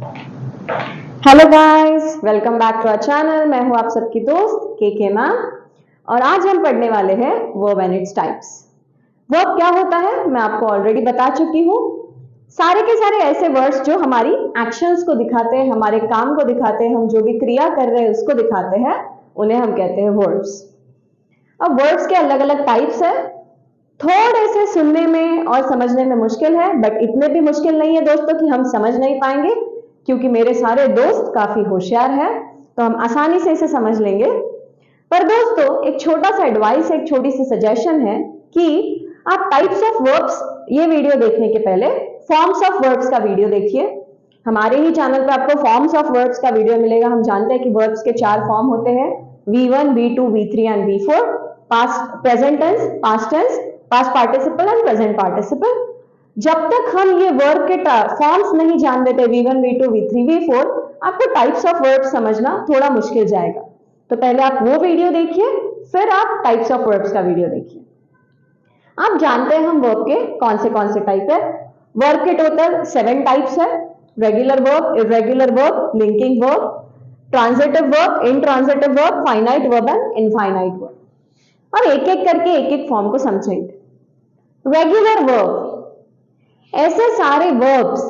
Hello guys, welcome back to our channel. मैं हूं आप सबकी दोस्त के मैम और आज हम पढ़ने वाले हैं verb and its types. Verb क्या होता है मैं आपको ऑलरेडी बता चुकी हूं। सारे के सारे ऐसे वर्ड्स जो हमारी एक्शंस को दिखाते हैं, हमारे काम को दिखाते हैं, हम जो भी क्रिया कर रहे हैं उसको दिखाते हैं, उन्हें हम कहते हैं वर्ड्स। अब वर्ड्स के अलग अलग टाइप्स है। थोड़े से सुनने में और समझने में मुश्किल है, बट इतने भी मुश्किल नहीं है दोस्तों कि हम समझ नहीं पाएंगे, क्योंकि मेरे सारे दोस्त काफी होशियार हैं, तो हम आसानी से इसे समझ लेंगे। पर दोस्तों एक छोटा सा एडवाइस, एक छोटी सी सजेशन है कि आप टाइप्स ऑफ वर्ब्स ये वीडियो देखने के पहले फॉर्म्स ऑफ वर्ब्स का वीडियो देखिए। हमारे ही चैनल पे आपको फॉर्म्स ऑफ वर्ब्स का वीडियो मिलेगा। हम जानते हैं कि वर्ब्स के 4 फॉर्म होते हैं, V1, V2, V3 and V4। Past, present tense, past tense, past participle and present participle. जब तक हम ये वर्ब के फॉर्म्स नहीं जान लेते, V1, V2, V3, V4, आपको टाइप्स ऑफ वर्ब समझना थोड़ा मुश्किल जाएगा। तो पहले आप वो वीडियो देखिए, फिर आप टाइप्स ऑफ वर्ब्स का वीडियो देखिए। आप जानते हैं हम वर्ब के कौन से टाइप है। वर्ब के टोटल 7 टाइप्स है। Regular verb, irregular verb, linking verb, transitive verb, intransitive verb, finite verb and infinite verb. अब एक एक करके एक एक फॉर्म को समझेंगे। रेगुलर वर्ब, ऐसे सारे वर्ब्स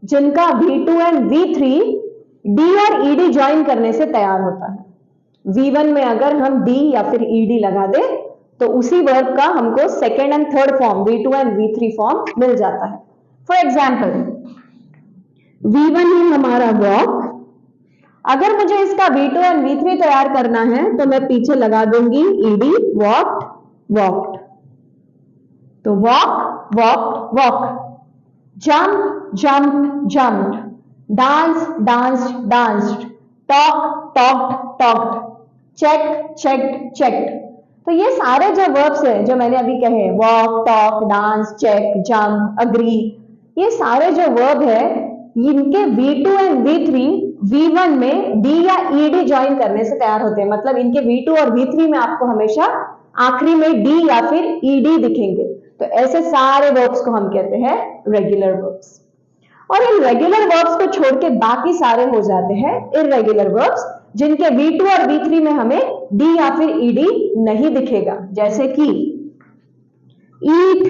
जिनका V2 एंड V3 डी और ईडी ज्वाइन करने से तैयार होता है। V1 में अगर हम डी या फिर ईडी लगा दे तो उसी वर्ब का हमको second and third form V2 and V3 form मिल जाता है। फॉर एग्जाम्पल, V1 है हमारा वॉक। अगर मुझे इसका V2 एंड V3 तैयार करना है तो मैं पीछे लगा दूंगी ईडी, वॉक्ड, वॉक्ड। तो walk, walk, walk. jump, jumped, jumped, dance, danced, danced, talk, talked, talked, check, checked, checked। तो ये सारे जो वर्ब्स हैं जो मैंने अभी कहे, walk, talk, dance, check, jump, agree, ये सारे जो वर्ब है इनके V2 एंड V3 V1 में डी या ईडी ज्वाइन करने से तैयार होते हैं। मतलब इनके V2 और V3 में आपको हमेशा आखिरी में डी या फिर ईडी दिखेंगे। तो ऐसे सारे वर्ब्स को हम कहते हैं रेगुलर वर्ब्स। और इन रेगुलर वर्ब्स को छोड़ के बाकी सारे हो जाते हैं इररेगुलर वर्ब्स, जिनके V2 और V3 में हमें डी या फिर ईडी नहीं दिखेगा। जैसे कि ईट,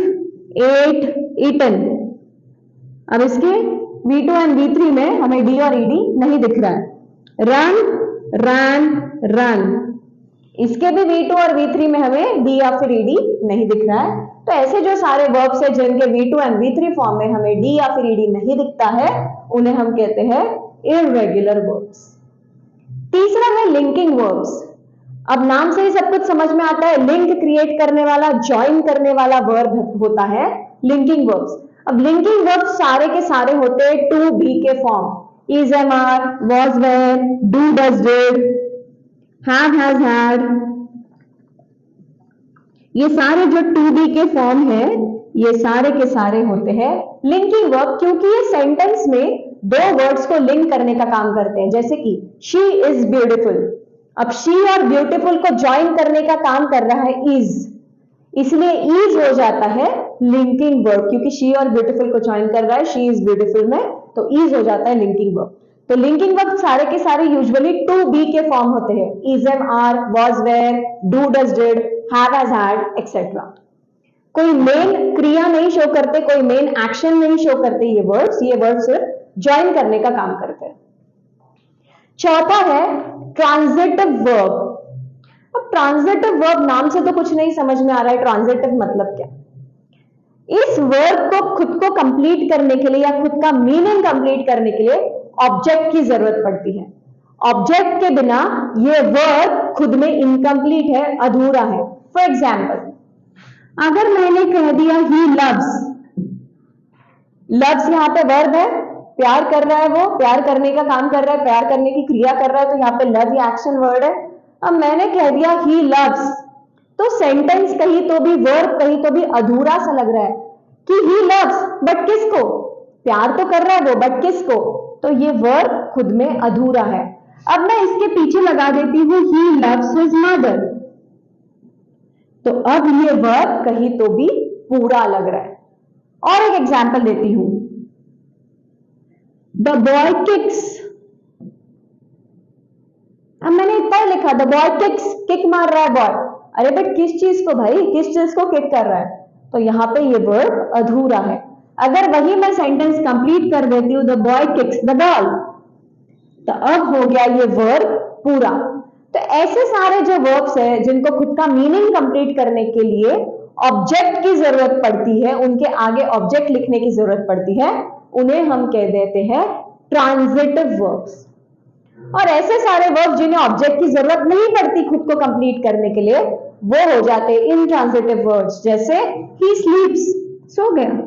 एट, ईटन। अब इसके V2 एंड V3 में हमें डी और ईडी नहीं दिख रहा है। Run, run, run. इसके भी V2 और V3 में हमें डी या फिर ईडी नहीं दिख रहा है। तो ऐसे जो सारे वर्ब्स है जिनके V2 एंड V3 फॉर्म में हमें डी या फिर ईडी नहीं दिखता है, उन्हें हम कहते हैं इररेगुलर वर्ब्स। तीसरा है लिंकिंग वर्ब्स। अब नाम से ही सब कुछ समझ में आता है, लिंक क्रिएट करने वाला, ज्वाइन करने वाला वर्ब होता है लिंकिंग वर्ब्स। अब लिंकिंग वर्ब्स सारे के सारे होते हैं टू बी के form. Is, am, are, was, were, do, does, did, have, has, had. ये सारे जो टू बी के फॉर्म है, ये सारे के सारे होते हैं लिंकिंग वर्ब, क्योंकि ये सेंटेंस में दो वर्ड्स को लिंक करने का काम करते हैं। जैसे कि शी इज ब्यूटीफुल। अब शी और ब्यूटीफुल को ज्वाइन करने का काम कर रहा है इज, इसलिए इज हो जाता है लिंकिंग वर्ब, क्योंकि शी और ब्यूटीफुल को ज्वाइन कर रहा है शी इज ब्यूटीफुल में, तो इज हो जाता है लिंकिंग वर्ब। तो लिंकिंग वर्ब सारे के सारे यूजुअली टू बी के फॉर्म होते हैं। Is, am, are, was, were, do, does, did, have, has, had etcetera. कोई मेन क्रिया नहीं शो करते, कोई मेन एक्शन नहीं शो करते ये वर्ड्स सिर्फ ज्वाइन करने का काम करते हैं। चौथा है ट्रांजिटिव वर्ब। अब ट्रांजिटिव वर्ब नाम से तो कुछ नहीं समझ में आ रहा है, ट्रांजिटिव मतलब क्या। इस वर्ब को खुद को कंप्लीट करने के लिए या खुद का मीनिंग कंप्लीट करने के लिए ऑब्जेक्ट की जरूरत पड़ती है। ऑब्जेक्ट के बिना ये वर्ब खुद में इनकम्प्लीट है, अधूरा है। फॉर एग्जाम्पल, अगर मैंने कह दिया ही लव्स, लव्स यहां पे वर्ब है, प्यार कर रहा है, वो प्यार करने का काम कर रहा है, प्यार करने की क्रिया कर रहा है, तो यहाँ पे लव या एक्शन वर्ड है। अब मैंने कह दिया ही लव्स, तो सेंटेंस कहीं तो भी, वर्ब कहीं तो भी अधूरा सा लग रहा है कि ही लव्स, बट किसको, प्यार तो कर रहा है वो, बट किसको, तो ये वर्ब खुद में अधूरा है। अब मैं इसके पीछे लगा देती हूँ ही लव्स हिज मदर, तो अब ये वर्ब कहीं तो भी पूरा लग रहा है। और एक एग्जांपल देती हूं, द बॉय किक्स। अब मैंने इतना ही लिखा, द बॉय किक्स, किक मार रहा है बॉय। अरे बट किस चीज को भाई, किस चीज को किक कर रहा है? तो यहाँ पे ये वर्ब अधूरा है। अगर वही मैं सेंटेंस कंप्लीट कर देती हूँ, the boy kicks the ball, तो अब हो गया ये वर्ब पूरा। तो ऐसे सारे जो वर्ब्स है जिनको खुद का मीनिंग कंप्लीट करने के लिए ऑब्जेक्ट की जरूरत पड़ती है, उनके आगे ऑब्जेक्ट लिखने की जरूरत पड़ती है, उन्हें हम कह देते हैं ट्रांजिटिव वर्ब्स। और ऐसे सारे वर्ब जिन्हें ऑब्जेक्ट की जरूरत नहीं पड़ती खुद को कंप्लीट करने के लिए, वो हो जाते हैं इनट्रांजिटिव वर्ड्स। जैसे ही स्लीप्स, सो गया,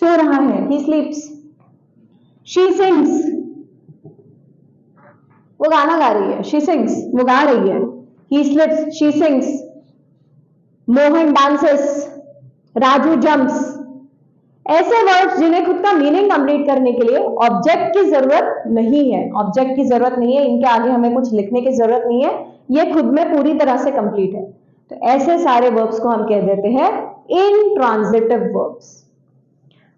सो रहा है, ही स्लीप्स। शी सिंग्स, वो गाना गा रही है, शी सिंग्स, वो गा रही है। He slips, she sings. Mohan dances, Raju jumps. ऐसे वर्ड्स जिन्हें खुद का मीनिंग कंप्लीट करने के लिए ऑब्जेक्ट की जरूरत नहीं है, ऑब्जेक्ट की जरूरत नहीं है, इनके आगे हमें कुछ लिखने की जरूरत नहीं है, ये खुद में पूरी तरह से कंप्लीट है। तो ऐसे सारे वर्ब्स को हम कह देते हैं इनट्रांजिटिव वर्ब्स।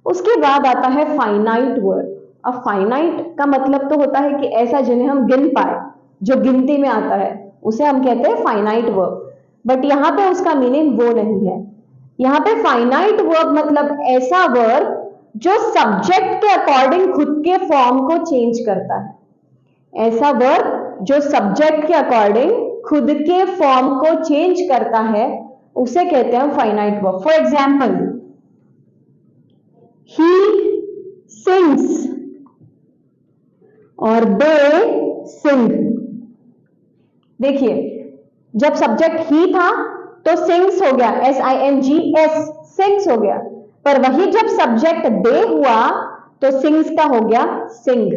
उसके बाद आता है फाइनाइट वर्ब। अब फाइनाइट का मतलब तो होता है कि ऐसा जिन्हें हम गिन पाए, जो गिनती में आता है, उसे हम कहते हैं फाइनाइट वर्ब। बट यहाँ पे उसका मीनिंग वो नहीं है। यहाँ पे फाइनाइट वर्ब मतलब ऐसा वर्ब जो सब्जेक्ट के अकॉर्डिंग खुद के फॉर्म को चेंज करता है। ऐसा वर्ब जो सब्जेक्ट के अकॉर्डिंग खुद के फॉर्म को चेंज करता है, उसे कहते हैं finite verb. For example, he sings और दे सिंग। देखिए, जब सब्जेक्ट ही था तो सिंग्स हो गया, SINGS, सिंग्स हो गया। पर वही जब सब्जेक्ट दे हुआ तो सिंग्स का हो गया सिंग।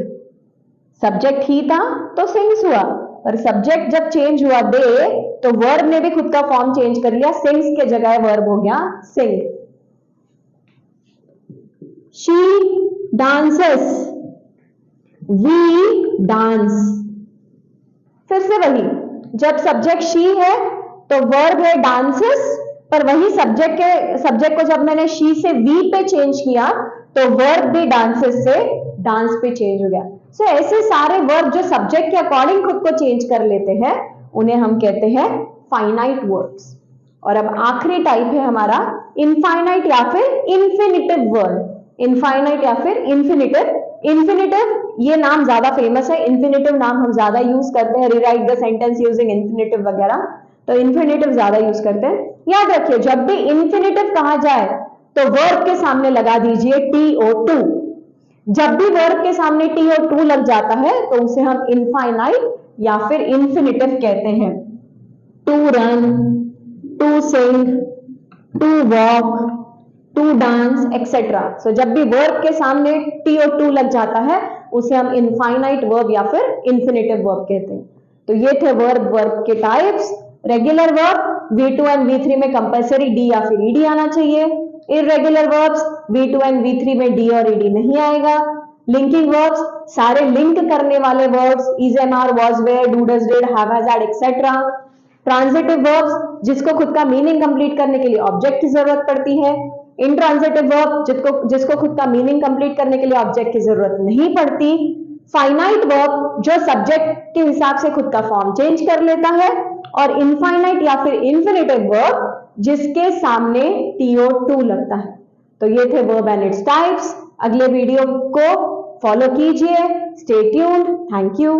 सब्जेक्ट ही था तो सिंग्स हुआ, पर सब्जेक्ट जब चेंज हुआ दे, तो वर्ब ने भी खुद का फॉर्म चेंज कर लिया, सिंग्स के जगह वर्ब हो गया sing. She dances, we dance. फिर से वही, जब सब्जेक्ट शी है तो वर्ब है डांसेस, पर वही सब्जेक्ट को जब मैंने शी से वी पे चेंज किया तो वर्ब भी डांसेस से डांस पे चेंज हो गया। सो ऐसे सारे वर्ब जो सब्जेक्ट के अकॉर्डिंग खुद को चेंज कर लेते हैं, उन्हें हम कहते हैं फाइनाइट वर्ब्स। और अब आखिरी टाइप है हमारा इनफाइनाइट या फिर इन्फिनिटिव वर्ब। इनफाइनाइट या फिर इन्फिनिटिव। इन्फिनिटिव ये नाम ज्यादा फेमस है, इन्फिनिटिव नाम हम ज्यादा यूज करते हैं, rewrite the sentence using infinitive वगैरह, तो इन्फिनिटिव ज्यादा यूज करते हैं। याद रखिए, जब भी इन्फिनिटिव कहा जाए तो वर्ब के सामने लगा दीजिए TO2। जब भी वर्ब के सामने TO2 लग जाता है तो उसे हम इनफाइनाइट या फिर इन्फिनिटिव कहते हैं। To run, to sing, to walk, to dance etcetera. So जब भी वर्ब के सामने TO2 लग जाता है उसे हम इनफाइनाइट वर्ब या फिर इन्फिनिटिव वर्ब कहते हैं। तो ये थे वर्ब के types. Regular verb V2 and V3 में कंपलसरी D या फिर ED आना चाहिए। Irregular verbs V2 and V3 में D और ED नहीं आएगा। लिंकिंग वर्ब्स सारे लिंक करने वाले verbs, is, am, are, was, were, do, does, did, have, has, had etcetera. Transitive verbs जिसको खुद का मीनिंग कंप्लीट करने के लिए ऑब्जेक्ट की जरूरत पड़ती है। इनट्रांजिटिव वर्ब जिसको खुद का मीनिंग कंप्लीट करने के लिए ऑब्जेक्ट की जरूरत नहीं पड़ती। फाइनाइट वर्ब जो सब्जेक्ट के हिसाब से खुद का फॉर्म चेंज कर लेता है। और इनफाइनाइट या फिर इन्फिनिटिव वर्ब जिसके सामने TO2 लगता है। तो ये थे वर्ब एंड इट्स टाइप्स। अगले वीडियो को फॉलो कीजिए। Stay tuned. Thank you.